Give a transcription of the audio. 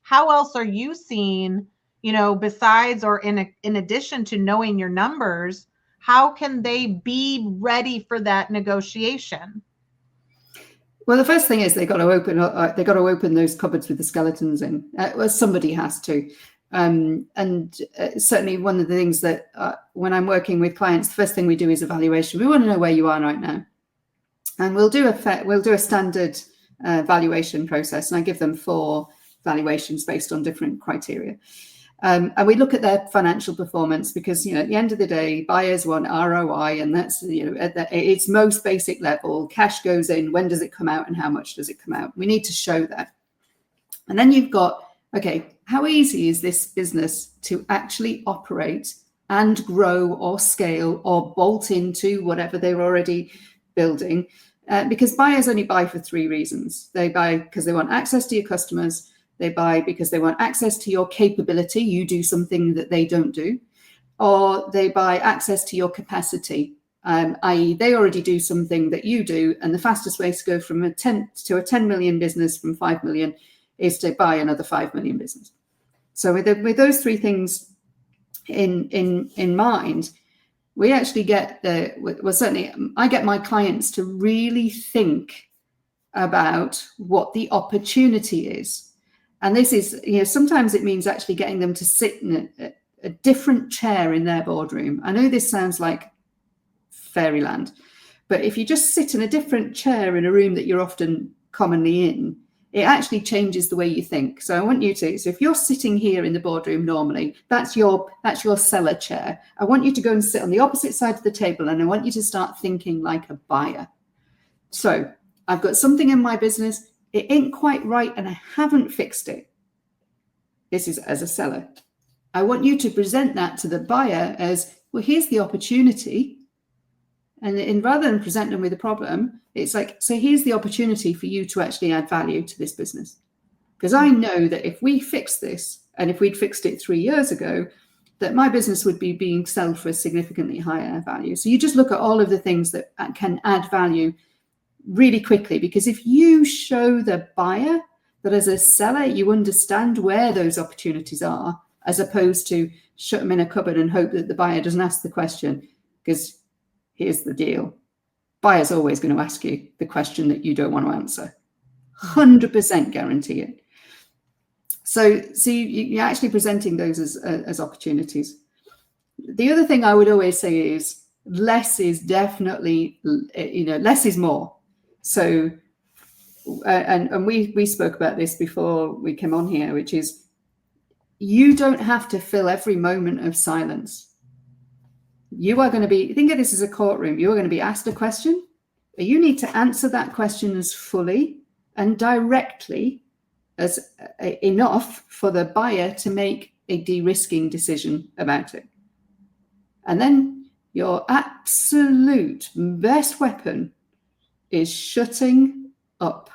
how else are you seeing, besides or in addition to knowing your numbers, how can they be ready for that negotiation? Well, the first thing is they got to open those cupboards with the skeletons in. Well, somebody has to. Certainly one of the things that when I'm working with clients, the first thing we do is evaluation. We want to know where you are right now, and we'll do a standard valuation process, and I give them 4 valuations based on different criteria. And we look at their financial performance because, at the end of the day, buyers want ROI, and that's, at its most basic level, cash goes in, when does it come out and how much does it come out? We need to show that. And then you've got, okay, how easy is this business to actually operate and grow or scale or bolt into whatever they're already building? Because buyers only buy for 3 reasons. They buy because they want access to your customers. They buy because they want access to your capability. You do something that they don't do. Or they buy access to your capacity, i.e. they already do something that you do. And the fastest way to go from a 10 million business from 5 million is to buy another 5 million business. So with those 3 things in mind, we actually get certainly I get my clients to really think about what the opportunity is. And this is, sometimes it means actually getting them to sit in a different chair in their boardroom. I know this sounds like fairyland, but if you just sit in a different chair in a room that you're often commonly in, it actually changes the way you think. So I want you to, so if you're sitting here in the boardroom normally, that's your seller chair. I want you to go and sit on the opposite side of the table, and I want you to start thinking like a buyer. So I've got something in my business, it ain't quite right, and I haven't fixed it. This is as a seller. I want you to present that to the buyer as, well, here's the opportunity. And rather than present them with a problem, it's like, so here's the opportunity for you to actually add value to this business. Because I know that if we fix this, and if we'd fixed it 3 years ago, that my business would be being sold for a significantly higher value. So you just look at all of the things that can add value really quickly, because if you show the buyer that as a seller, you understand where those opportunities are, as opposed to shut them in a cupboard and hope that the buyer doesn't ask the question. Because here's the deal. Buyer's always going to ask you the question that you don't want to answer. 100% guarantee it. So you're actually presenting those as opportunities. The other thing I would always say is less is definitely, less is more. So, and we spoke about this before we came on here, which is you don't have to fill every moment of silence. You are going to be, think of this as a courtroom. You are going to be asked a question. You need to answer that question as fully and directly as enough for the buyer to make a de-risking decision about it. And then your absolute best weapon is shutting up.